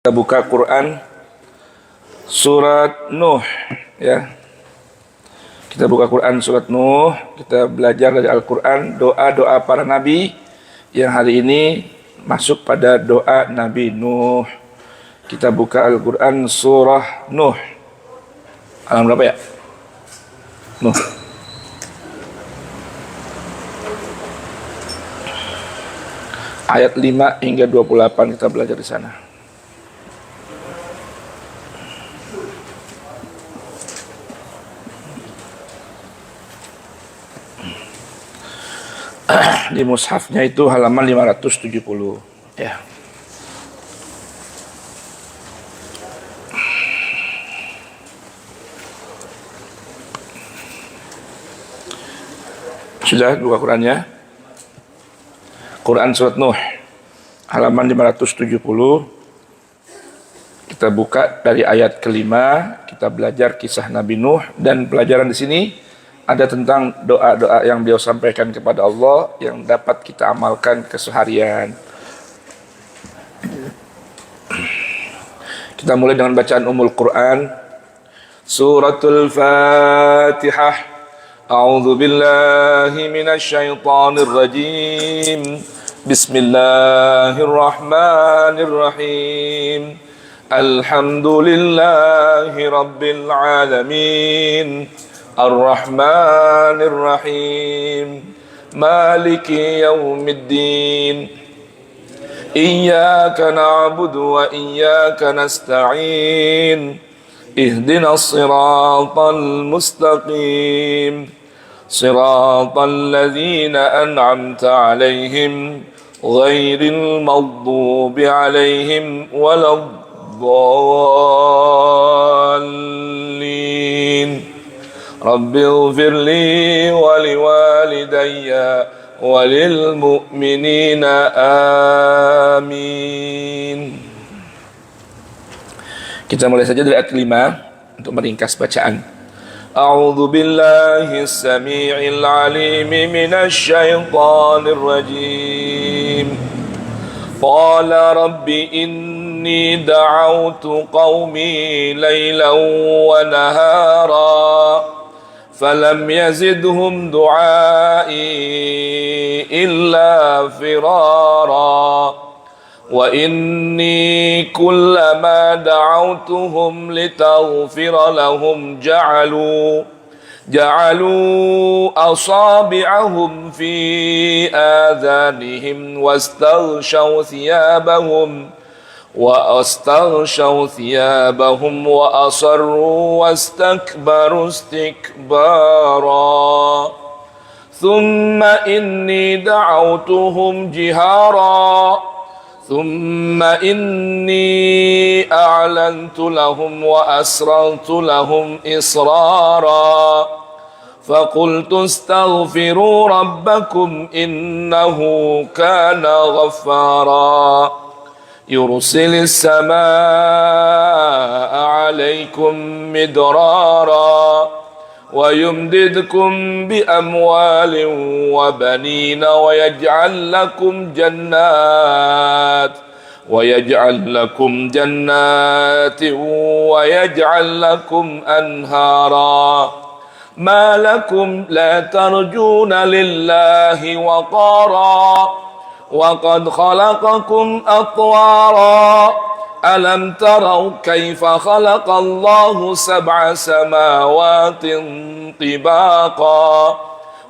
Kita buka Quran surat Nuh ya. Kita buka Quran surat Nuh, kita belajar dari Al-Quran doa-doa para nabi yang hari ini masuk pada doa Nabi Nuh. Kita buka Al-Quran surah Nuh. Halaman berapa ya? Nuh. Ayat 5 hingga 28 kita belajar di sana. Di mushafnya itu halaman 570 ya. Sudah buka Qurannya? Quran surat Nuh halaman 570. Kita buka dari ayat kelima, kita belajar kisah Nabi Nuh, dan pelajaran di sini ada tentang doa-doa yang beliau sampaikan kepada Allah yang dapat kita amalkan keseharian. Kita mulai dengan bacaan Ummul Quran. Suratul Fatihah. A'udzu billahi minasy syaithanir rajim. Bismillahirrahmanirrahim. Alhamdulillahi rabbil alamin. Ar-Rahmanir Rahim. Maliki yaumiddin. Iyyaka na'budu wa iyyaka nasta'in. Ihdinas siratal mustaqim. Siratal ladzina an'amta 'alaihim ghairil maghdubi 'alaihim waladdallin. Rabbi ighfir li wa liwalidayya wa lil mu'minina amin. Kita mulai saja dari ayat 5 untuk meringkas bacaan. A'udzu billahi as-sami'il 'alim minasy syaithanir rajim. Qala rabbi inni da'awtu qaumi laylan wa nahara فلم يزدهم دعائي إلا فرارا وإني كلما دعوتهم لتغفر لهم جعلوا أصابعهم في آذانهم واستغشوا ثيابهم وأصروا واستكبروا استكبارا ثم إني دعوتهم جهارا ثم إني أعلنت لهم وأسررت لهم إسرارا فقلت استغفروا ربكم إنه كان غفارا يرسل السماء عليكم مدرارا ويمددكم بأموال وبنين ويجعل لكم جنات ويجعل لكم أنهارا ما لكم لا ترجون لله وقارا وقد خلقكم أطوارا ألم تروا كيف خلق الله 7 سماوات طباقا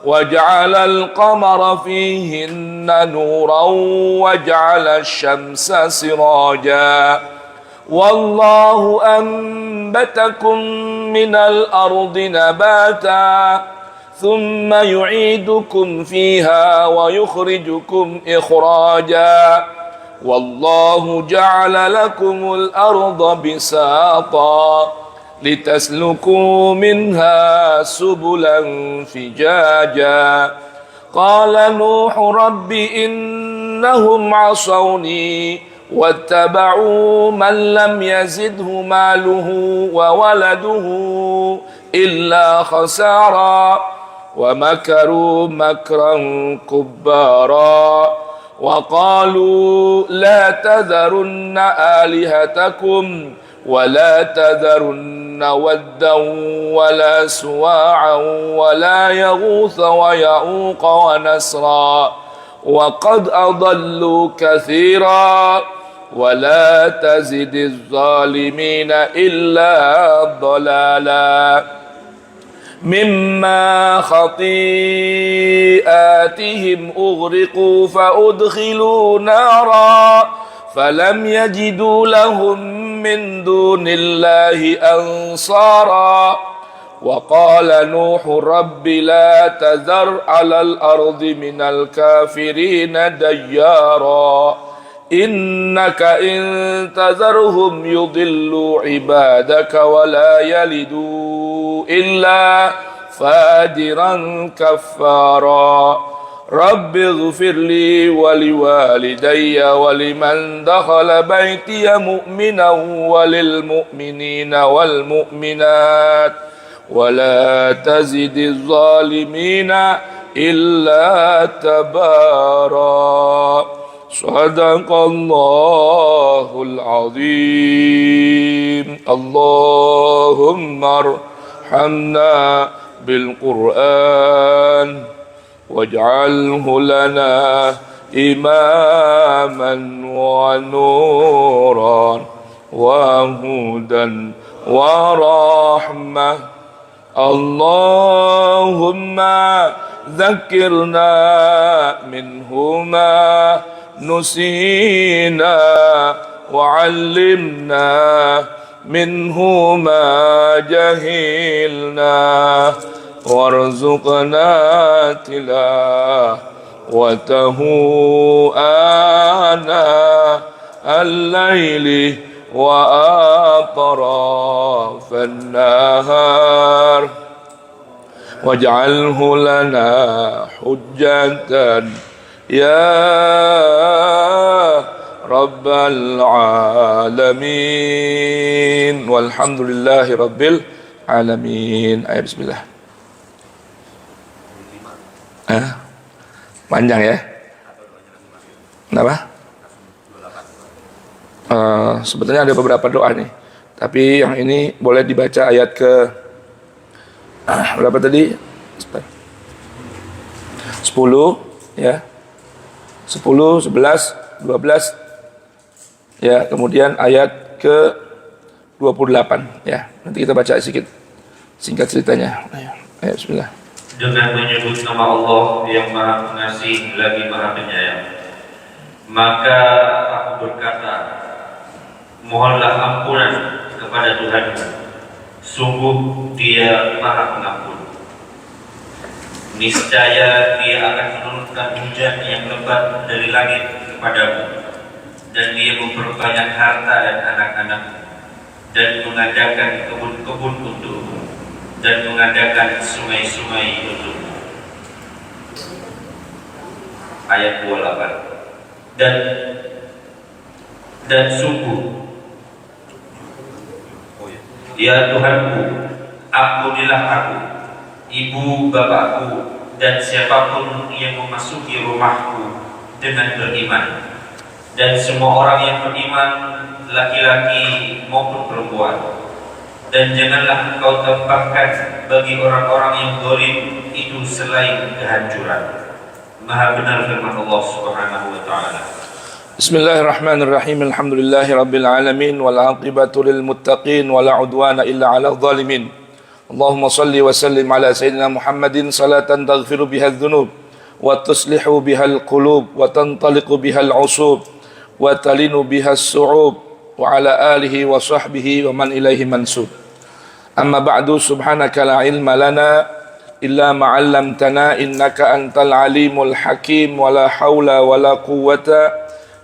وجعل القمر فيهن نورا وجعل الشمس سراجا والله أنبتكم من الأرض نباتا ثم يعيدكم فيها ويخرجكم إخراجا والله جعل لكم الأرض بساطا لتسلكوا منها سبلا فجاجا قال نوح رب إنهم عصوني واتبعوا من لم يزده ماله وولده إلا خسارا ومكروا مكرا كبارا وقالوا لا تذرن آلهتكم ولا تذرن ودا ولا سواعا ولا يغوث ويعوق ونسرا وقد أضلوا كثيرا ولا تزد الظالمين إلا ضلالا مما خطيئاتهم أغرقوا فأدخلوا نارا فلم يجدوا لهم من دون الله أنصارا وقال نوح رب لا تذر على الأرض من الكافرين ديارا إنك إن تذرهم يضلوا عبادك ولا يلدوا إلا فاجرا كفارا رب اغفر لي ولوالدي ولمن دخل بيتي مؤمنا وللمؤمنين والمؤمنات ولا تزد الظالمين إلا تبارا صدق الله العظيم اللهم ارحمنا بالقرآن واجعله لنا إماما ونورا وهدى ورحمة اللهم ذكرنا منهما نسينا وعلمنا منه ما جهلنا وارزقنا تلاوته آناء الليل وأطراف النهار واجعله لنا حجة يا رب العالمين والحمد لله رب العالمين. Ayo bismillah. Panjang ya. Kenapa? Sebetulnya ada beberapa doa nih, tapi yang ini boleh dibaca ayat ke berapa tadi? 10 ya. 10, 11, 12 ya, kemudian ayat ke 28 ya. Nanti kita baca sedikit singkat ceritanya. Ayo bismillah. Dengan menyebut nama Allah yang Maha Pengasih lagi Maha Penyayang, maka aku berkata, mohonlah ampunan kepada Tuhanmu, sungguh Dia Maha Pengampun. Niscaya Dia akan menurunkan hujan yang lebat dari langit kepadamu, dan Dia memperbanyak harta dan anak-anak, dan mengadakan kebun-kebun untukmu, dan mengadakan sungai-sungai untukmu. Ayat 28. Dan sungguh, ya Tuhanku, ampunilah aku, ibu bapakku, dan siapapun yang memasuki rumahku dengan beriman, dan semua orang yang beriman, laki-laki maupun perempuan. Dan janganlah engkau tempatkan bagi orang-orang yang zalim itu selain kehancuran. Maha benar firman Allah Subhanahu wa taala. Bismillahirrahmanirrahim. Alhamdulillahi rabbil alamin wal 'aqibatu lil muttaqin wala 'udwana illa 'alal zalimin. Allahumma salli wa sallim ala sayyidina Muhammadin salatan taghfiru biha adh-dhunub wa tuslihu biha al-qulub wa tantaliqu biha al-'usub wa talinu biha as-su'ub wa ala alihi wa sahbihi wa man ilaihi mansub. Amma ba'du, subhanaka la ilma lana illa ma 'allamtana innaka antal alimul hakim wa la haula wa la quwwata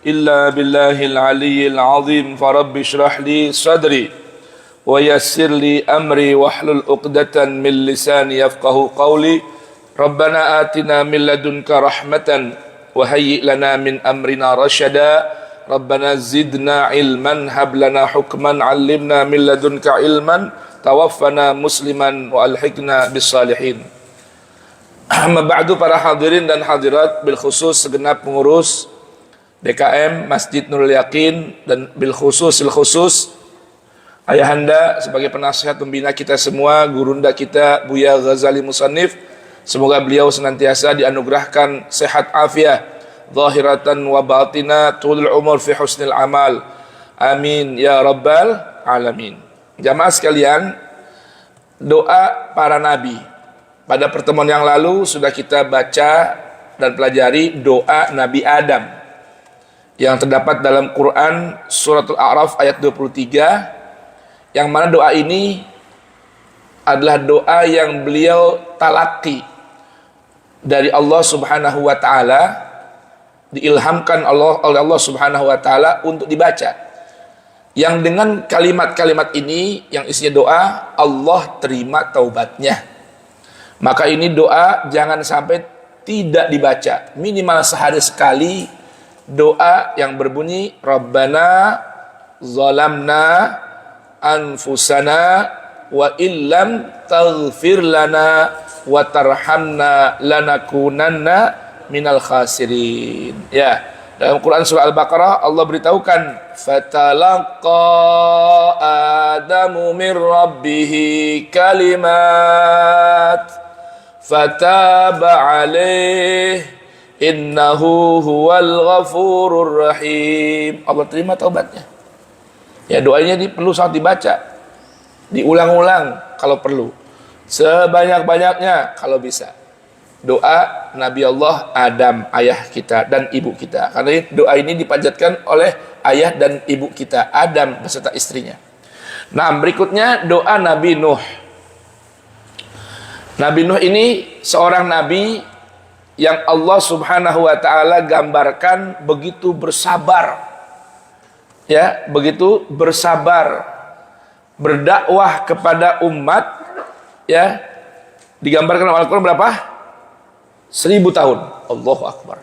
illa billahil aliyyil azim. Farabbi shrah li sadri wa yassir li amri wahlul 'uqdatan min lisani yafqahu qawli. Rabbana atina min ladunka rahmatan wa hayyi' lana min amrina rasyada. Rabbana zidna ilman hablana hukman 'allimna min ladunka ilman tawaffana musliman wa alhiqna bis salihin. Amma ba'du, para hadirin dan hadirat, bil khusus segenap pengurus DKM Masjid Nurul Yakin, dan bil khusus Ayahanda sebagai penasihat pembina kita semua, gurunda kita Buya Ghazali Musannif, semoga beliau senantiasa dianugerahkan sehat afiat zahiratan wa batina, tulul umur fi husnil amal, amin ya rabbal alamin. Jamaah sekalian, doa para nabi. Pada pertemuan yang lalu sudah kita baca dan pelajari doa Nabi Adam yang terdapat dalam Quran Suratul A'raf ayat 23, yang mana doa ini adalah doa yang beliau talaki dari Allah Subhanahu wa taala, diilhamkan oleh Allah Subhanahu wa taala untuk dibaca. Yang dengan kalimat-kalimat ini yang isinya doa, Allah terima taubatnya. Maka ini doa jangan sampai tidak dibaca, minimal sehari sekali. Doa yang berbunyi Rabbana zalamna anfusana wa illam taghfir lana wa tarhamna lanakunanna minal khasirin. Ya, dalam Quran surah Al-Baqarah Allah beritahukan fatalaqa adamu min rabbih kalimat fataba alaih innahu huwal ghafurur rahim. Allah terima taubatnya. Ya, doanya ini perlu sangat dibaca, diulang-ulang kalau perlu, sebanyak-banyaknya kalau bisa. Doa Nabi Allah Adam, ayah kita dan ibu kita. Karena doa ini dipanjatkan oleh ayah dan ibu kita, Adam beserta istrinya. Nah, berikutnya doa Nabi Nuh. Nabi Nuh ini seorang nabi yang Allah Subhanahu wa taala gambarkan begitu bersabar. Ya, begitu bersabar berdakwah kepada umat, ya. Digambarkan oleh Al-Qur'an berapa? 1000 tahun. Allahu Akbar.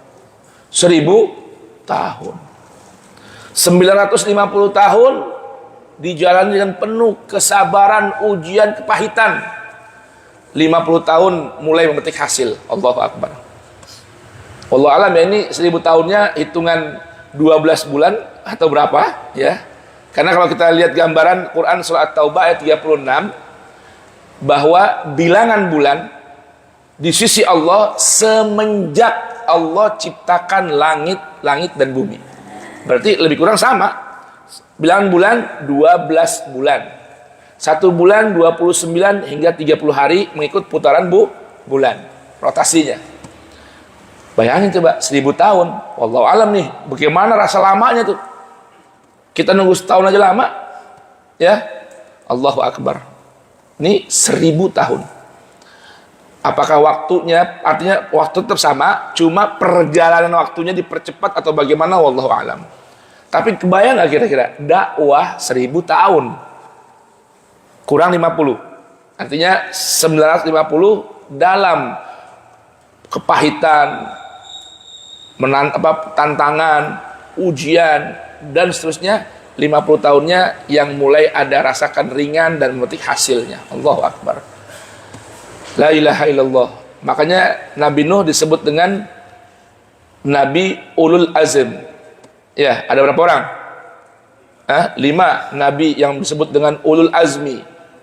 1000 tahun. 950 tahun dijalani dengan penuh kesabaran, ujian, kepahitan. 50 tahun mulai memetik hasil. Allahu Akbar. Allah alam ya, ini 1000 tahunnya hitungan 12 bulan atau berapa ya? Karena kalau kita lihat gambaran Quran surah At-Taubah ayat 36, bahwa bilangan bulan di sisi Allah semenjak Allah ciptakan langit dan bumi. Berarti lebih kurang sama. Bilangan bulan 12 bulan. 1 bulan 29 hingga 30 hari mengikut putaran bulan, rotasinya. Bayangin coba 1000 tahun. Wallahu alam nih, bagaimana rasa lamanya tuh. Kita nunggu setahun aja lama. Ya. Allahu Akbar. Ini 1000 tahun. Apakah waktunya, artinya waktu tetap sama, cuma perjalanan waktunya dipercepat atau bagaimana, wallahu alam. Tapi kebayang gak kira-kira dakwah 1000 tahun kurang 50, artinya 950 dalam kepahitan, tantangan, ujian dan seterusnya. 50 tahunnya yang mulai ada rasakan ringan dan memetik hasilnya. Allahu Akbar. La ilaha illallah. Makanya Nabi Nuh disebut dengan Nabi Ulul Azm. Ya, ada berapa orang? 5 Nabi yang disebut dengan Ulul Azmi.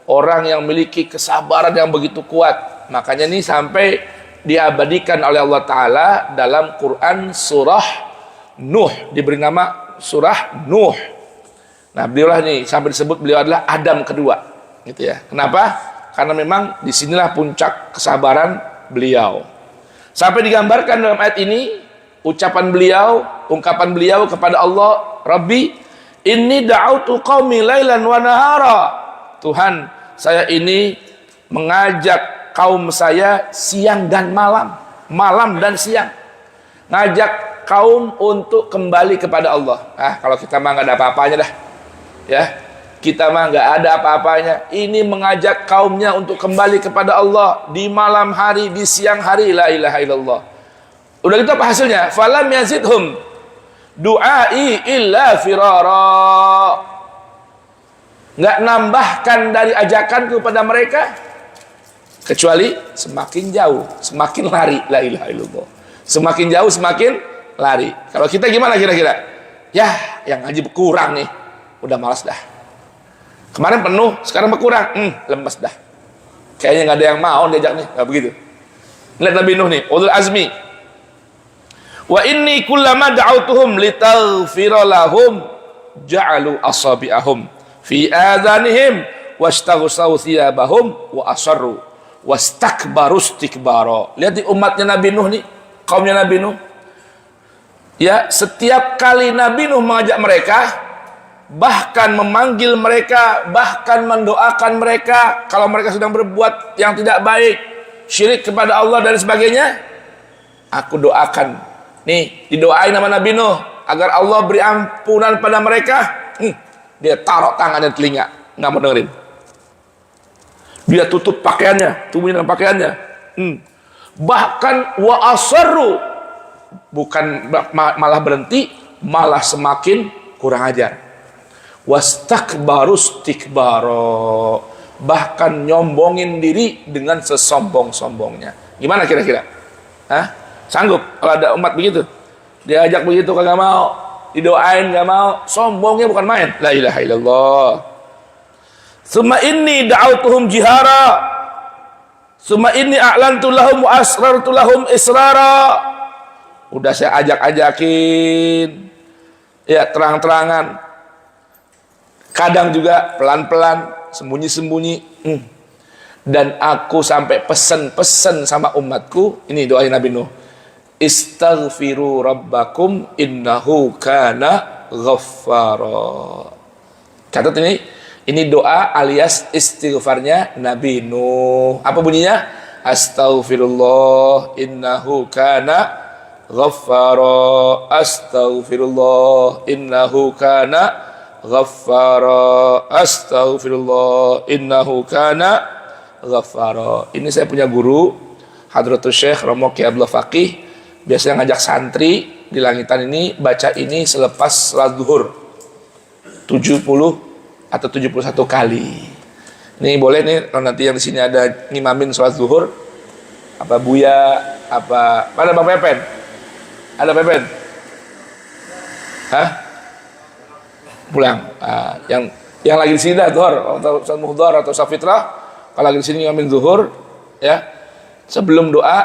Orang yang memiliki kesabaran yang begitu kuat. Makanya ini sampai diabadikan oleh Allah Ta'ala dalam Quran surah Nuh. Diberi nama surah Nuh. Nah, beliau lah nih, sampai disebut beliau adalah Adam kedua, gitu ya. Kenapa? Karena memang disinilah puncak kesabaran beliau. Sampai digambarkan dalam ayat ini ucapan beliau, ungkapan beliau kepada Allah, Rabbi, inni da'autu qaumi lailan wa nahara. Tuhan, saya ini mengajak kaum saya siang dan malam, malam dan siang. Ngajak kaum untuk kembali kepada Allah. Kalau kita mah nggak ada apa-apanya dah. Ya, kita mah nggak ada apa-apanya. Ini mengajak kaumnya untuk kembali kepada Allah di malam hari, di siang hari. La ilaha illallah. Udah gitu apa hasilnya? Falam yazidhum du'ai illa firara. Nggak nambahkan dari ajakan kepada mereka kecuali semakin jauh, semakin lari. La ilaha illallah. Semakin jauh, semakin lari. Kalau kita gimana kira-kira? Ya, yang ngaji berkurang nih, udah malas dah. Kemarin penuh, sekarang berkurang, lemes dah. Kayaknya nggak ada yang mau diajak nih, nggak begitu. Lihat Nabi Nuh nih, ulul azmi. Wa inni kullama da'autuhum litaghfira lahum ja'alu asabi'ahum fi adhanihim wastaghasaw thiyabahum wa asarru wastakbaru istikbara. Lihat di umatnya Nabi Nuh nih, kaumnya Nabi Nuh. Ya, setiap kali Nabi Nuh mengajak mereka, bahkan memanggil mereka, bahkan mendoakan mereka kalau mereka sedang berbuat yang tidak baik, syirik kepada Allah dan sebagainya, aku doakan. Nih, didoain nama Nabi Nuh agar Allah beri ampunan pada mereka. Dia taruh tangannya di telinga, nggak mau dengerin. Dia tutup pakaiannya, tubuhnya dengan pakaiannya. Bahkan wa asarru, bukan malah berhenti, malah semakin kurang ajar. Wastakbaru istikbara, bahkan nyombongin diri dengan sesombong-sombongnya. Gimana kira-kira? Hah? Sanggup kalau ada umat begitu? Diajak begitu kagak mau, didoain nggak mau, sombongnya bukan main. La ilaha illallah. Summa inni da'autuhum jihara, summa inni a'lantu lahum wa asrartu lahum israra. Udah saya ajak-ajakin, ya terang-terangan, kadang juga pelan-pelan, sembunyi-sembunyi. Dan aku sampai pesen-pesen sama umatku, ini doa Nabi Nuh, istaghfiru rabbakum innahu kana ghaffara. Catat ini doa alias istighfarnya Nabi Nuh. Apa bunyinya? Astaghfirullah innahu kana ghaffara, astaghfirullah innahu kana ghaffara, astaghfirullah innahu kana ghaffara. Ini saya punya guru Hadratus Syekh Romo Ki Abdullah Faqih, biasanya ngajak santri di Langitan ini baca ini selepas salat zuhur 70 atau 71 kali. Ini boleh nih kalau nanti yang di sini ada ngimamin salat zuhur, apa Buya, apa mana Bang Pepen? Ada Pepen? Hah? Pulang. Yang lagi di sini dah zuhur atau salat muhdhar atau safitrah, kalau lagi di sini ngimamin zuhur ya, sebelum doa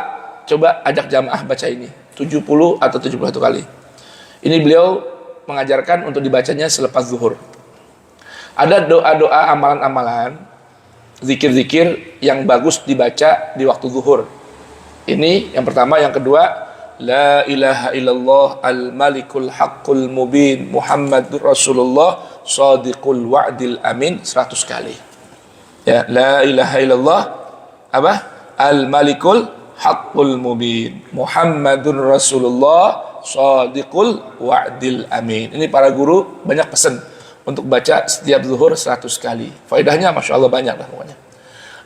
coba ajak jamaah baca ini 70 atau 71 kali. Ini beliau mengajarkan untuk dibacanya selepas zuhur. Ada doa-doa, amalan-amalan, zikir-zikir yang bagus dibaca di waktu zuhur. Ini yang pertama. Yang kedua, la ilaha illallah al-malikul haqqul mubin Muhammadur Rasulullah sadiqul wa'dil amin 100 kali. Ya, la ilaha illallah apa? Al-malikul haqqul mubin Muhammadur Rasulullah shadiqul wa'dil amin. Ini para guru banyak pesan untuk baca setiap zuhur 100 kali. Faedahnya Masya Allah banyak lah pokoknya.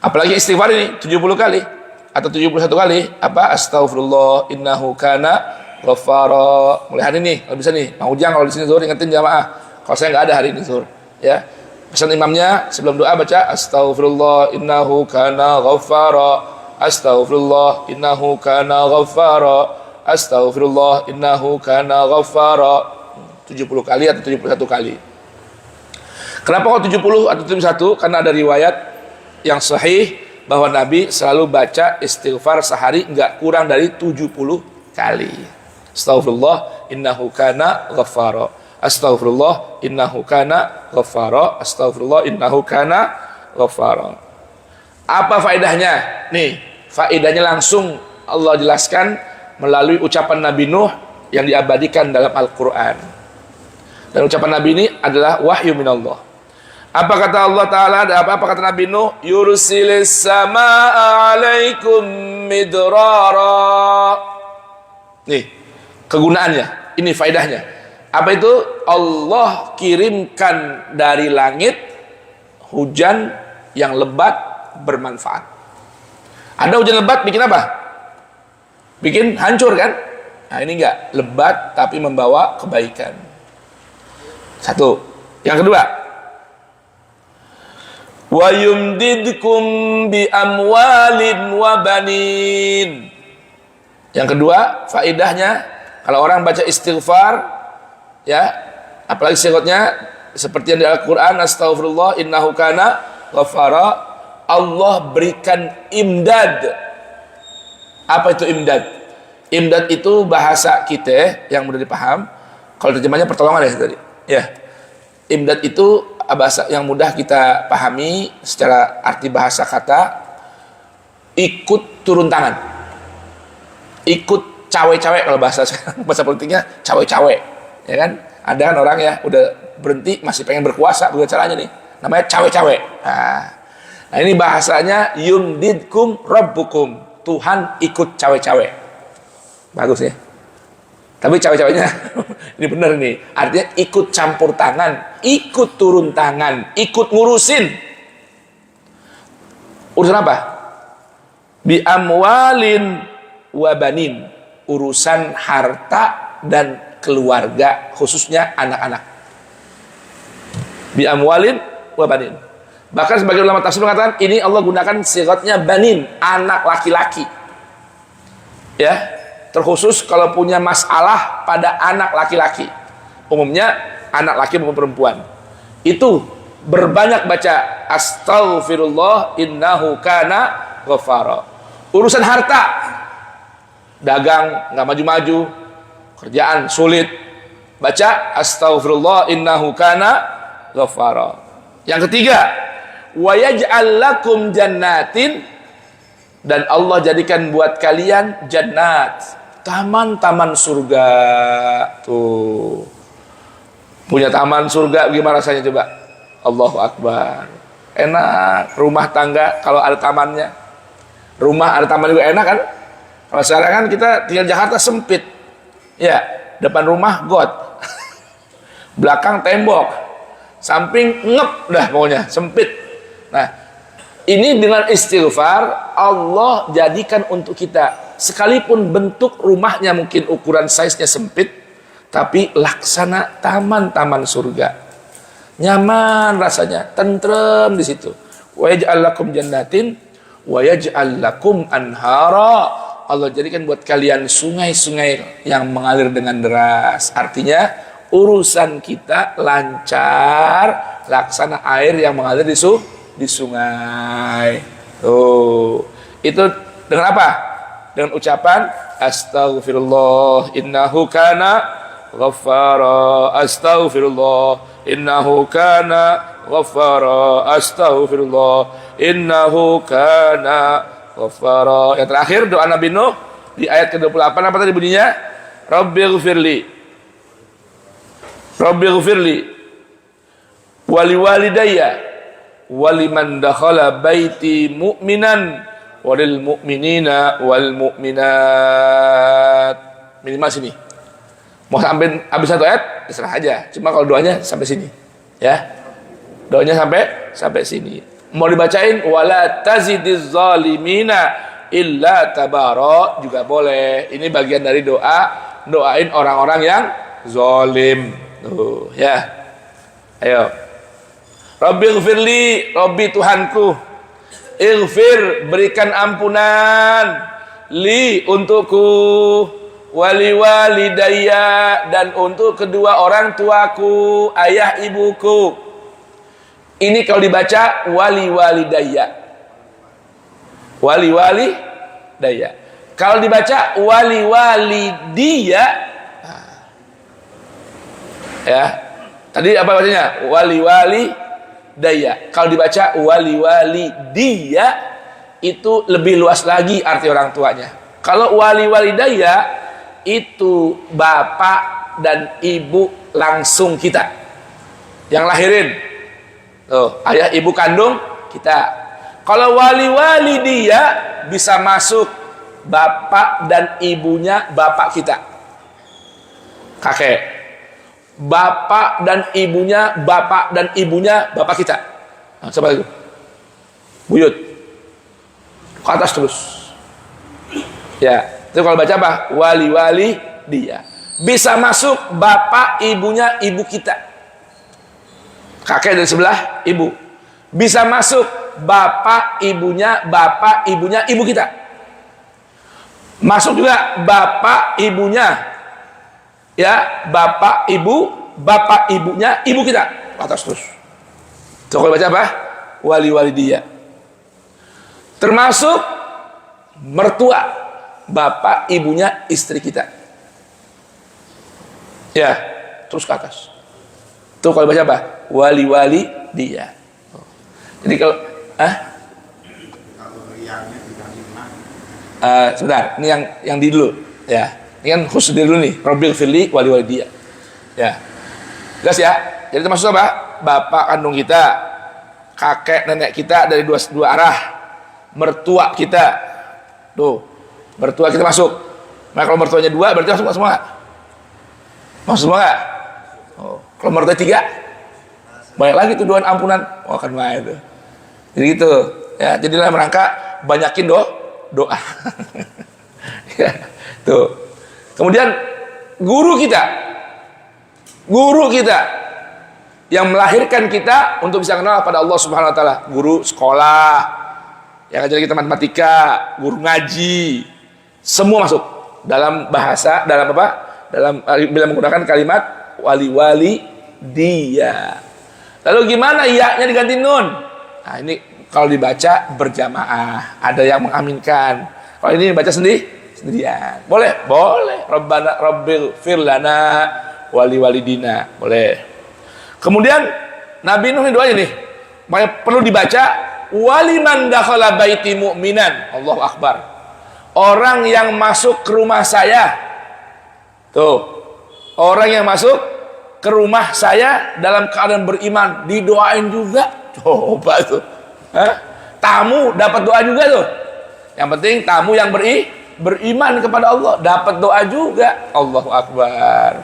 Apalagi istighfar ini 70 kali atau 71 kali. Apa? Astaghfirullah innahu kana ghaffara. Mulai hari ini kalau bisa nih, Mang Ujang kalau di sini zuhur ingetin jamaah. Kalau saya nggak ada hari ini zuhur, ya. Pesan imamnya sebelum doa baca astaghfirullah innahu kana ghaffara. Astaghfirullah innahu kana ghaffara, astaghfirullah innahu kana ghaffara 70 kali atau 71 kali. Kenapa kok 70 atau 71? Karena ada riwayat yang sahih bahwa Nabi selalu baca istighfar sehari enggak kurang dari 70 kali. Astaghfirullah innahu kana ghaffara, astaghfirullah innahu kana ghaffara, astaghfirullah innahu kana ghaffara. Apa faedahnya? Nih, faedahnya langsung Allah jelaskan melalui ucapan Nabi Nuh yang diabadikan dalam Al-Quran. Dan ucapan Nabi ini adalah wahyu minallah. Apa kata Allah Ta'ala? Apa kata Nabi Nuh? Yursilis sama'a alaikum midrara. Nih, kegunaannya. Ini faedahnya. Apa itu? Allah kirimkan dari langit hujan yang lebat bermanfaat. Ada hujan lebat bikin apa? Bikin hancur kan? Nah ini enggak, lebat tapi membawa kebaikan. Satu. Yang kedua, wa yumdidkum bi amwalin wa banin. Yang kedua, faedahnya Kalau orang baca istighfar, ya, apalagi sifatnya seperti yang di Al-Quran, astaghfirullah innahu kana ghafara, Allah berikan imdad. Apa itu imdad? Imdad itu bahasa kita yang mudah dipaham. Kalau terjemahnya pertolongan ya tadi. Ya, imdad itu bahasa yang mudah kita pahami secara arti bahasa kata, ikut turun tangan, ikut cawe-cawe. Kalau bahasa politiknya cawe-cawe, ya kan? Ada kan orang ya udah berhenti masih pengen berkuasa, begitu caranya nih, namanya cawe-cawe. Nah ini bahasanya yumdidkum rabbukum, Tuhan ikut cawe-cawe. Bagus ya, tapi cawe-cawenya ini bener nih, artinya ikut campur tangan, ikut turun tangan, ikut ngurusin. Urusan apa? Bi amwalin wa banin, urusan harta dan keluarga, khususnya anak-anak. Bi amwalin wa banin. Bahkan sebagian ulama tafsir mengatakan ini Allah gunakan sigatnya banin, anak laki-laki. Ya, terkhusus kalau punya masalah pada anak laki-laki. Umumnya anak laki maupun perempuan. Itu berbanyak baca astaghfirullah innahu kana ghafara. Urusan harta, dagang nggak maju-maju, kerjaan sulit, baca astaghfirullah innahu kana ghafara. Yang ketiga, wa yaj'al lakum jannatin, dan Allah jadikan buat kalian jannat, taman-taman surga. Tuh, punya taman surga gimana rasanya coba? Allahu Akbar, enak. Rumah tangga kalau ada tamannya, rumah ada taman juga enak kan? Kalau sekarang kan kita tinggal Jakarta sempit, ya, depan rumah got, belakang tembok, samping ngep, dah pokoknya sempit. Nah, ini dengan istighfar Allah jadikan untuk kita, sekalipun bentuk rumahnya mungkin ukuran size-nya sempit, tapi laksana taman-taman surga, nyaman rasanya, tentrem di situ. Wa yaj'al lakum jannatin wa yaj'al lakum anhara, Allah jadikan buat kalian sungai-sungai yang mengalir dengan deras. Artinya urusan kita lancar, laksana air yang mengalir di sungai. Tuh, itu dengan apa? Dengan ucapan astaghfirullah innahu kana ghafara, astaghfirullah innahu kana ghafara, astaghfirullah innahu kana ghafara. Yang terakhir doa Nabi Nuh di ayat ke-28, apa tadi bunyinya? Rabbighfirli, Rabbighfirli wali walidayya waliman dakhala baiti mu'minan walil mu'minina wal mu'minat. Minimal sini. Mau sampai habis satu ayat terserah aja. Cuma kalau doanya sampai sini, ya. Doanya sampai sini. Mau dibacain wala tazidiz zalimina illa tabara juga boleh. Ini bagian dari doa, doain orang-orang yang zalim. Tuh, ya. Ayo. Rabbighfirli, Rabbi Tuhanku, ighfir, berikan ampunan, li untukku, wali walidayya, dan untuk kedua orang tuaku, ayah ibuku. Ini kalau dibaca wali walidayya, wali walidayya. Kalau dibaca wali walidiyya, ya, tadi apa bacanya? Wali walidayya. Kalau dibaca wali walidiyya itu lebih luas lagi arti orang tuanya. Kalau wali walidayya itu bapak dan ibu langsung kita yang lahirin. Tuh, ayah ibu kandung kita. Kalau wali walidiyya bisa masuk bapak dan ibunya bapak kita, kakek, bapak dan ibunya bapak kita. Nah, siapa itu? Buyut. Ke atas terus. Ya, itu kalau baca apa? Wali walidiyya. Bisa masuk bapak ibunya ibu kita, kakek dari sebelah ibu. Bisa masuk bapak ibunya ibu kita. Masuk juga bapak ibunya Ya, bapak ibunya ibu kita, atas terus. Tuh kalau baca apa? Wali-wali dia. Termasuk mertua, bapak ibunya istri kita. Ya, terus ke atas. Tuh kalau baca apa? Wali-wali dia. Jadi kalau sebentar, ini yang di dulu ya. Ini kan khusus di dulu nih, Rabbil firli wali-wali dia. Ya. Jelas ya? Jadi termasuk apa? Bapak kandung kita, kakek nenek kita dari dua arah, mertua kita. Tuh, mertua kita masuk. Nah, kalau mertuanya dua berarti masuk semua nggak? Masuk semua nggak? Oh, kalau mertua tiga, banyak lagi tuh doa ampunan. Oh, kan main tuh. Jadi gitu. Ya, jadi dalam rangka banyakin doa. Ya, tuh. Kemudian guru kita yang melahirkan kita untuk bisa kenal pada Allah Subhanahu wa taala, guru sekolah yang ngajar kita matematika, guru ngaji, semua masuk dalam bahasa, dalam apa? Dalam bila menggunakan kalimat wali-wali dia. Lalu gimana ya-nya diganti nun? Nah, ini kalau dibaca berjamaah, ada yang mengaminkan. Kalau ini dibaca sendirian. Boleh? Boleh. Rabbana rabbil firlana wali-walidina. Boleh. Kemudian Nabi Nuh doanya nih, perlu dibaca waliman dakhala baiti mu'minan. Allahu akbar. Orang yang masuk ke rumah saya. Tuh. Orang yang masuk ke rumah saya dalam keadaan beriman, didoain juga. Coba tuh. Tamu dapat doa juga tuh. Yang penting tamu yang beriman kepada Allah dapat doa juga. Allahu akbar.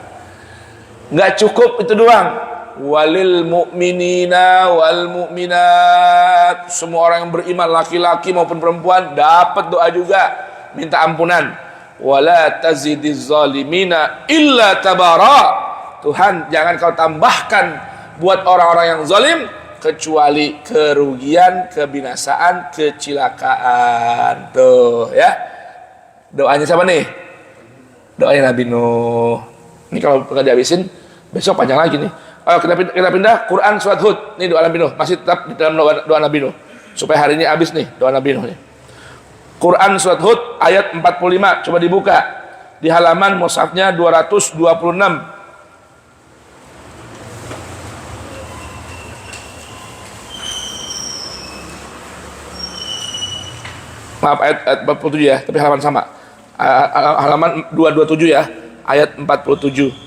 Nggak cukup itu doang. Walil mu'minina wal mu'minat, semua orang yang beriman laki-laki maupun perempuan dapat doa juga, minta ampunan. Wala tazidiz zalimina illa tabara, Tuhan jangan kau tambahkan buat orang-orang yang zalim kecuali kerugian, kebinasaan, kecelakaan. Tuh ya, doanya siapa nih? Doanya Nabi Nuh. Ini kalau nggak dihabisin besok panjang lagi nih. Ayo kita pindah Quran surat Hud. Ini doa Nabi Nuh, masih tetap di dalam doa Nabi Nuh. Supaya hari ini habis nih doa Nabi Nuh nih. Quran surat Hud ayat 45. Coba dibuka di halaman mushafnya 226. Maaf, ayat 47 ya, tapi halaman sama. Halaman 227 ya, ayat 47.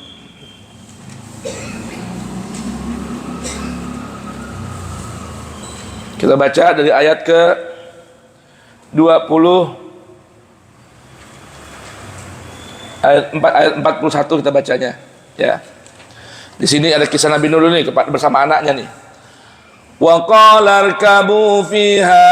Kita baca dari ayat ke 20, ayat 41 kita bacanya ya. Di sini ada kisah Nabi Nuh nih bersama anaknya nih. Wa qala irkabu fiha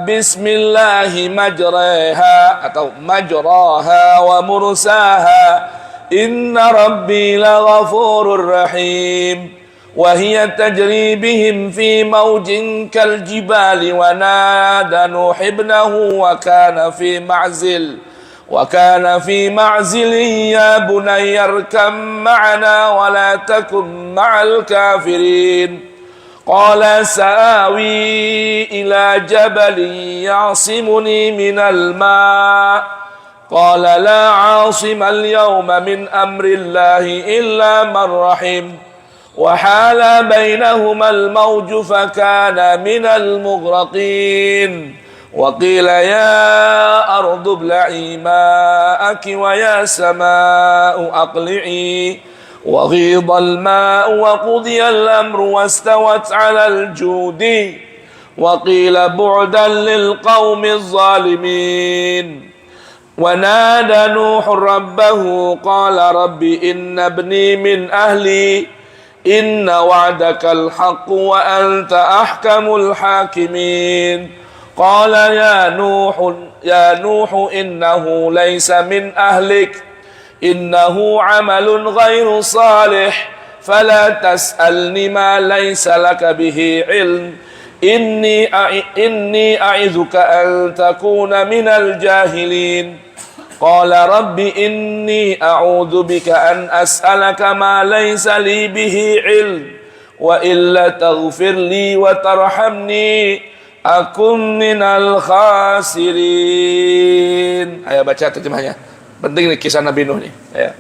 bismillahi majraha atau majraha wa mursaha inna rabbi laghafurur rahim. وهي تجري بهم في موج كالجبال ونادى نوح ابنه وكان في معزل يا بني اركب معنا ولا تكن مع الكافرين قال سآوي إلى جبل يعصمني من الماء قال لا عاصم اليوم من أمر الله إلا من رحم وحال بينهما الموج فكان من المغرقين وقيل يا أرض ابلعي ماءك ويا سماء أقلعي وغيض الماء وقضي الأمر واستوت على الجود وقيل بعدا للقوم الظالمين ونادى نوح ربه قال رب إن ابني من أهلي إن وعدك الحق وأنت أحكم الحاكمين قال يا نوح إنه ليس من أهلك إنه عمل غير صالح فلا تسألني ما ليس لك به علم إني أعظك أن تكون من الجاهلين Qala rabbi inni a'udzu bika an as'alaka ma laysa li bihi ilm wa illa taghfir li wa tarhamni akum minal khasirin. Ayo baca terjemahnya. Penting nih kisah Nabi Nuh nih. Ya.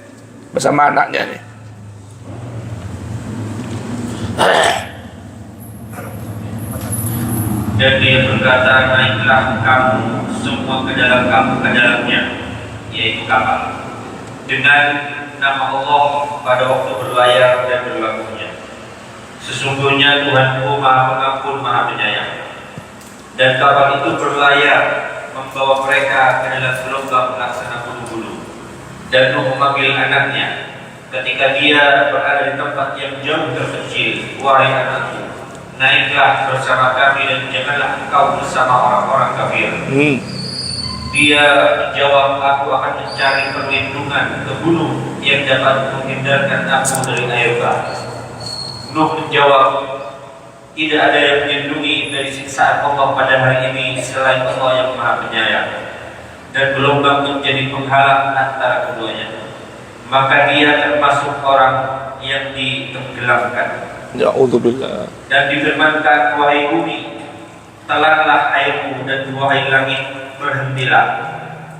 Bersama anaknya nih. Dan dia berkata, naiklah kamu semua ke dalam dalamnya, yaitu kapal, dengan nama Allah pada waktu berlayar dan berlabuhnya. Sesungguhnya Tuhanku Maha Pengampun, Maha Penyayang. Dan kapal itu berlayar membawa mereka ke dalam gelombang laksana bulu-bulu. Dan Nuh memanggil anaknya ketika dia berada di tempat yang jauh terpencil, wahai anakku, naiklah bersama kami dan janganlah engkau bersama orang-orang kafir. Dia menjawab, aku akan mencari perlindungan ke gunung yang dapat menghindarkan aku dari air bah. Nuh menjawab, tidak ada yang melindungi dari siksaan Allah pada hari ini selain Allah yang Maha Penyayang. Dan gelombang menjadi penghalang antara keduanya. Maka dia termasuk orang yang ditenggelamkan. Ya'udzubillah. Dan difirmankan, wahai bumi, telanlah airmu, dan wahai langit, berhentilah.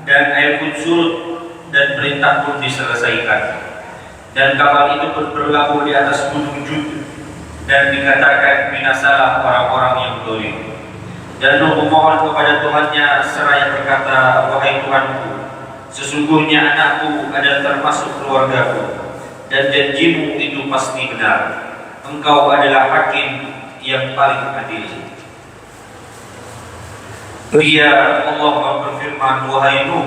Dan air pun surut, dan perintah pun diselesaikan. Dan kapal itu pun berlabuh di atas gunung Jud. Dan dikatakan, binasalah orang-orang yang zalim. Dan Nuh memohon kepada Tuhannya seraya berkata, wahai Tuhanku, sesungguhnya anakku adalah termasuk keluargaku, dan janjimu itu pasti benar. Engkau adalah hakim yang paling adil. Dia Allah berfirman, wahai Nuh,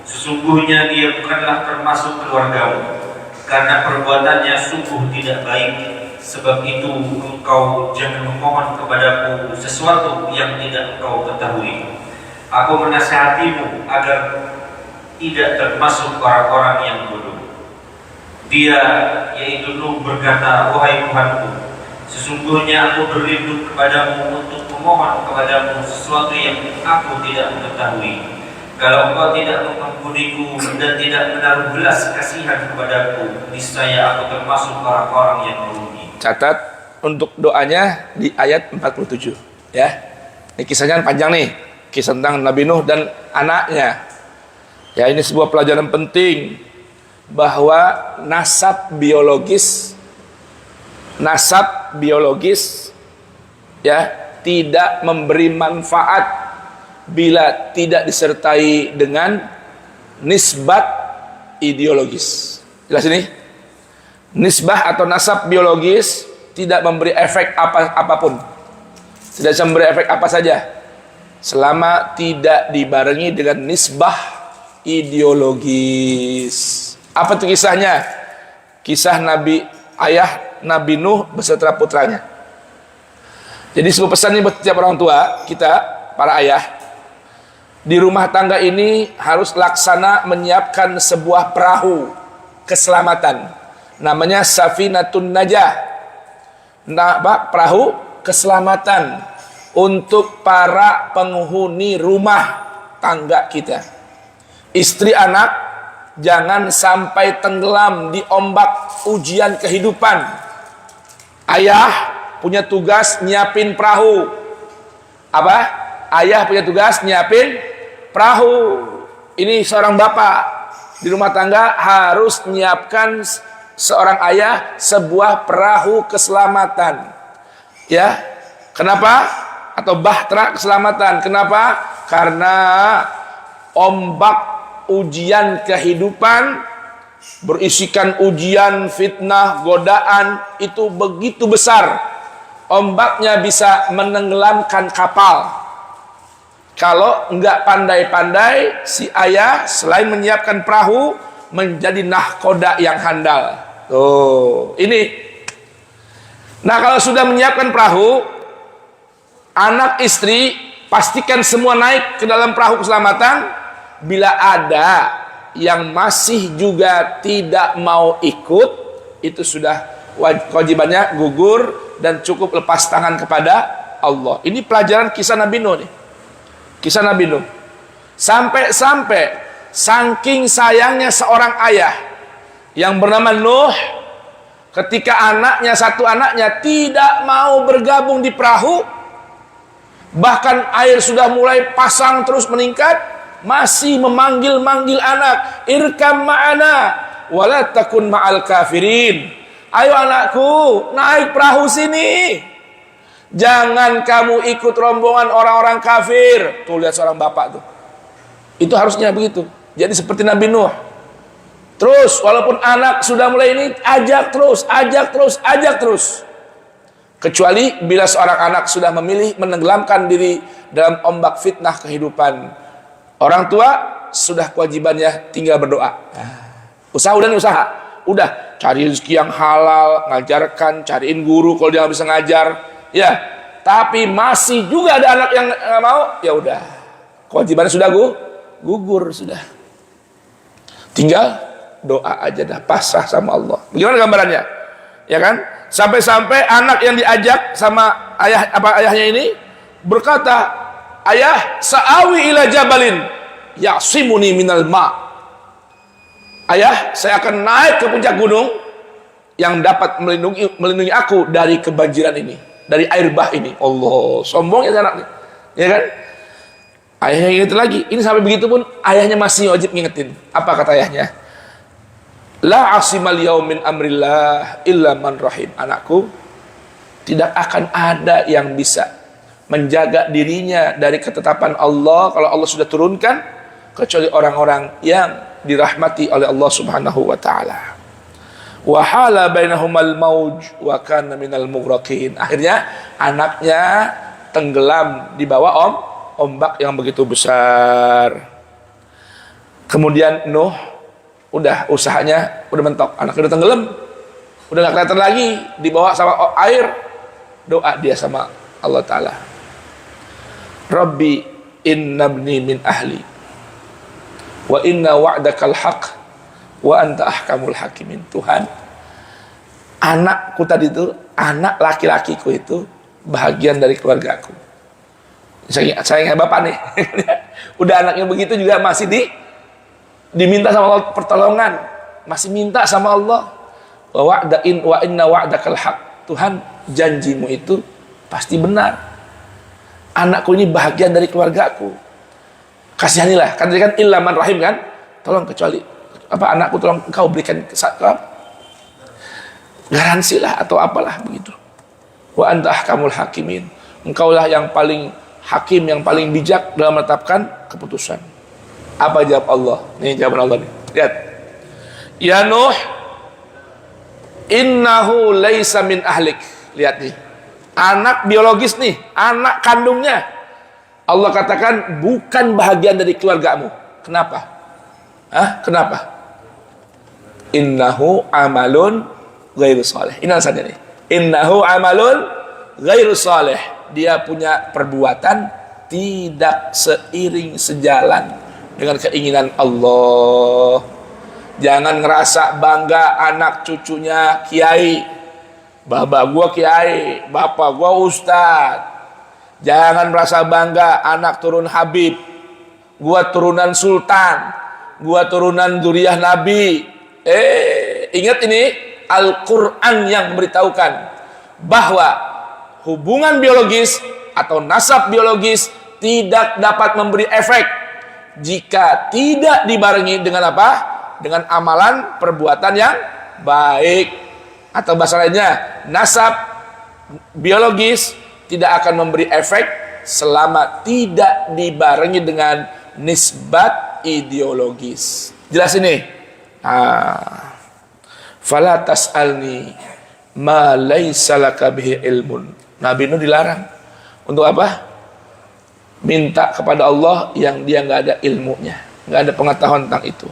sesungguhnya dia bukanlah termasuk keluargamu, karena perbuatannya sungguh tidak baik. Sebab itu engkau jangan memohon kepadaku sesuatu yang tidak engkau ketahui. Aku menasihatimu agar tidak termasuk orang-orang yang bodoh. Dia, yaitu Nuh, berkata, wahai Tuhanku, sesungguhnya aku berlindung kepadamu untuk memohon kepadamu sesuatu yang aku tidak mengetahui. Kalau engkau tidak mengampuniku dan tidak menaruh belas kasihan kepadaku, niscaya aku termasuk orang-orang yang merugi. Catat untuk doanya di ayat 47 ya. Ini kisahnya panjang nih. Kisah tentang Nabi Nuh dan anaknya. Ya, ini sebuah pelajaran penting bahwa nasab biologis ya tidak memberi manfaat bila tidak disertai dengan nisbat ideologis. Jelas ini? Nisbah atau nasab biologis tidak memberi efek apapun. Tidak bisa memberi efek apa saja selama tidak dibarengi dengan nisbah ideologis. Apa itu kisahnya? Kisah ayah Nabi Nuh beserta putranya. Jadi sebuah pesan ini buat setiap orang tua kita, para ayah. Di rumah tangga ini harus laksana menyiapkan sebuah perahu keselamatan. Namanya Safinatun Najah. Perahu keselamatan untuk para penghuni rumah tangga kita. Istri anak jangan sampai tenggelam di ombak ujian kehidupan. Ayah punya tugas nyiapin perahu. Apa? Ayah punya tugas nyiapin perahu. Ini seorang bapak di rumah tangga harus menyiapkan seorang ayah sebuah perahu keselamatan. Ya. Kenapa? Atau bahtera keselamatan. Kenapa? Karena ombak ujian kehidupan berisikan ujian, fitnah, godaan itu begitu besar. Ombaknya bisa menenggelamkan kapal. Kalau enggak pandai-pandai, si ayah selain menyiapkan perahu menjadi nahkoda yang handal. Tuh, ini. Nah, kalau sudah menyiapkan perahu, anak istri pastikan semua naik ke dalam perahu keselamatan. Bila ada yang masih juga tidak mau ikut, itu sudah kewajibannya gugur dan cukup lepas tangan kepada Allah. Ini pelajaran kisah Nabi Nuh nih. Kisah Nabi Nuh. Sampai Saking sayangnya seorang ayah yang bernama Nuh, ketika satu anaknya tidak mau bergabung di perahu, bahkan air sudah mulai pasang terus meningkat, masih memanggil-manggil anak, irkam ma'ana wala takun ma'al kafirin. Ayo anakku, naik perahu sini, jangan kamu ikut rombongan orang-orang kafir. Tuh lihat seorang bapak tuh, itu harusnya begitu. Jadi seperti Nabi Nuh. Terus walaupun anak sudah mulai ini, ajak terus. Kecuali bila seorang anak sudah memilih menenggelamkan diri dalam ombak fitnah kehidupan, orang tua sudah kewajibannya tinggal berdoa. Udah cari rezeki yang halal, ngajarkan, cariin guru kalau dia nggak bisa ngajar, ya. Tapi masih juga ada anak yang nggak mau, ya udah, kewajibannya sudah gugur sudah. Tinggal doa aja dah, pasrah sama Allah. Bagaimana gambarannya? Ya kan? Sampai-sampai anak yang diajak sama ayahnya ini berkata, "Ayah, sa'awi ila jabalin ya'simuni minal ma." Ayah, saya akan naik ke puncak gunung yang dapat melindungi aku dari kebanjiran ini, dari air bah ini. Allah, sombong ya anak nih. Ya kan? Ayahnya ingat lagi. Ini sampai begitu pun ayahnya masih wajib ngingetin. Apa kata ayahnya? La asimal yaumin amrillah illa man rahim. Anakku, tidak akan ada yang bisa menjaga dirinya dari ketetapan Allah kalau Allah sudah turunkan, kecuali orang-orang yang dirahmati oleh Allah Subhanahu wa taala. Wa hala bainahumal mauj wa kana minal mughraqin. Akhirnya anaknya tenggelam di bawah ombak yang begitu besar. Kemudian Nuh udah usahanya udah mentok, anaknya udah tenggelam, udah gak kelihatan lagi, dibawa sama air. Doa dia sama Allah taala, Rabbi innabni min ahli wa inna wa'dakal haq wa anta ahkamul hakimin. Tuhan, anakku tadi itu, anak laki-lakiku itu bahagian dari keluargaku. Saya bapak nih. Udah anaknya begitu juga masih diminta sama Allah pertolongan, masih minta sama Allah, wa inna wa'dakal haq. Tuhan, janjimu itu pasti benar. Anakku ini bahagian dari keluargaku. Kasihanilah, kan tadi kan illa man rahim kan, tolong kecuali anakku, tolong engkau berikan garansi lah atau apalah begitu. Wa anta ahkamul hakimin, engkaulah yang paling hakim, yang paling bijak dalam menetapkan keputusan. Apa jawab Allah? Nih jawaban Allah nih, lihat. Ya Nuh, innahu laisa min ahlik. Lihat nih, anak biologis nih, anak kandungnya, Allah katakan bukan bahagian dari keluargamu. Kenapa? Kenapa? Innahu amalun ghairu saleh. Ini alasannya nih. Innahu amalun ghairu saleh. Dia punya perbuatan tidak seiring sejalan dengan keinginan Allah. Jangan ngerasa bangga anak cucunya kiai. Bapak gua kiai, bapak gua ustad. Jangan merasa bangga anak turun Habib, gua turunan sultan, gua turunan zuriyah Nabi. Ingat ini Al-Quran yang memberitahukan bahwa hubungan biologis atau nasab biologis tidak dapat memberi efek jika tidak dibarengi dengan apa? Dengan amalan perbuatan yang baik. Atau bahasa lainnya, nasab biologis tidak akan memberi efek selama tidak dibarengi dengan nisbat ideologis. Jelas ini? Fala tas'alni ma laisa laka bihi ilmun. Nabi Nuh dilarang untuk apa? Minta kepada Allah yang dia nggak ada ilmunya, nggak ada pengetahuan tentang itu.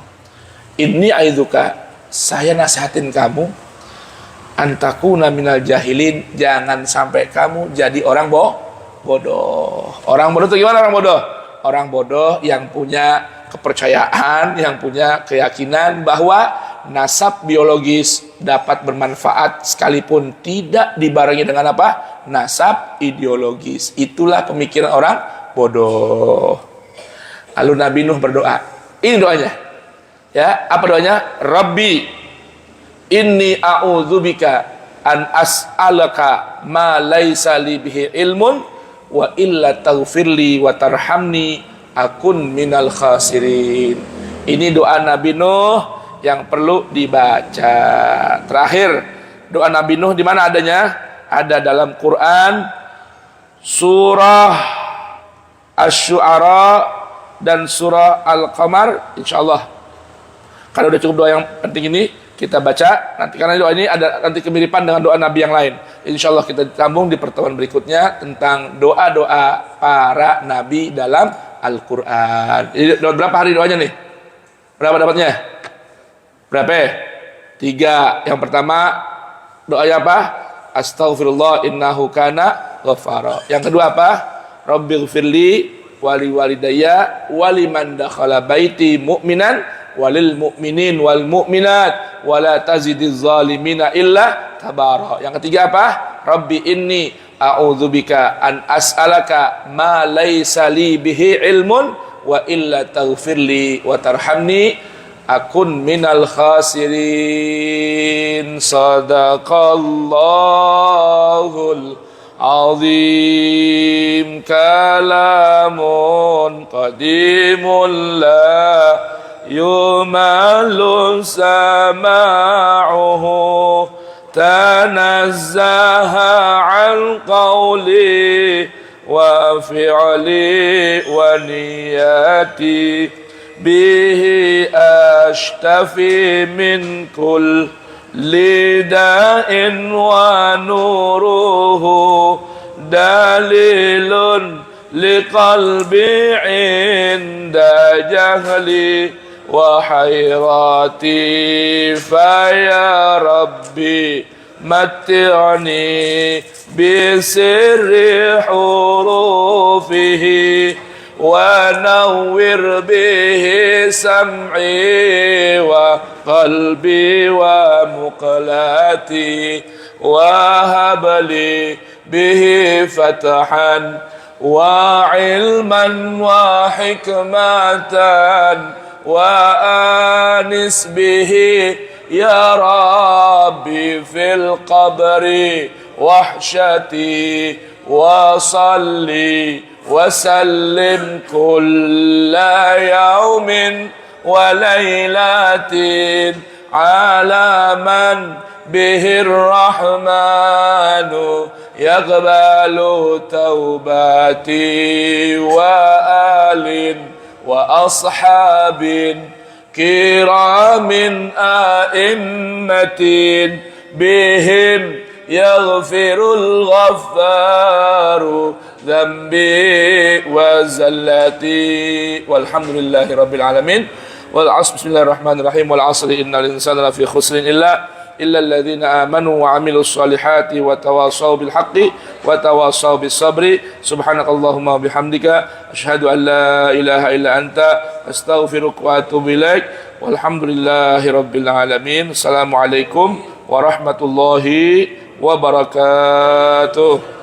Inni aizuka, saya nasihatin kamu, antakuna minal jahilin, jangan sampai kamu jadi orang bodoh. Orang bodoh itu gimana orang bodoh? Orang bodoh yang punya kepercayaan, yang punya keyakinan bahwa nasab biologis dapat bermanfaat sekalipun tidak dibarengi dengan apa? Nasab ideologis. Itulah pemikiran orang bodoh. Lalu Nabi Nuh berdoa, Ini doanya. Ya, apa doanya? Rabbi inni a'udzubika an as'alaka ma laisa li bihi ilmun wa illa taghfirli wa tarhamni akun minal khasirin. Ini doa Nabi Nuh yang perlu dibaca. Terakhir, doa Nabi Nuh di mana adanya? Ada dalam Quran surah Asy-Syu'ara dan surah Al-Qamar, insyaallah. Kalau udah cukup doa yang penting ini kita baca nanti, karena doa ini ada nanti kemiripan dengan doa Nabi yang lain. Insyaallah kita sambung di pertemuan berikutnya tentang doa-doa para Nabi dalam Al-Quran. Jadi berapa hari doanya nih? Berapa dapatnya? Berapa? 3. Yang pertama doanya apa? Astaghfirullah innahu kana ghaffara. Yang kedua apa? Rabbighfirli wali walidayya waliman dakhala baiti mu'minan walil mu'minin wal mu'minat wala tazidiz zalimina illa tabara. Yang ketiga apa? Rabbi inni a'udzubika an as'alaka ma laisa li bihi ilmun wa illa taghfirli wa tarhamni akun minal khasirin. Sadaqallahul azim. Kalamun qadimun la yumalu sama'uhu tanazzaha an qawli wa fi'li wa niyati bihi ashtafi min kulli da'in wa nuruhu dalilun liqalbi inda jahli wa hayrati faya rabbi matti'ni bisirri hurufihi wa nawwir bihi sam'i wa qalbi wa muqlati wa habli bihi fatahan wa ilman wa hikmatan wa anis bihi ya rabbi fil qabri wahsyati wa salli wa sallim kulla yawmin wa laylatin ala man bihi rahmanu yaqbalu taubati wa alin wa ashabin kiramin a'immatin bihim yaghfirul ghaffaru dhanbi wa zallati walhamdulillahi rabbil alamin wal 'asr bismillahirrahmanirrahim wal 'asri innal insana lafi khusrin illa alladhina amanu wa 'amilus solihati wa tawasaw bil haqqi wa tawasaw bis sabri. Subhanakallahumma wa bihamdika asyhadu an la ilaha illa anta astaghfiruka wa atubu ilaik. Walhamdulillahi rabbil alamin. Assalamualaikum warahmatullahi wabarakatuh.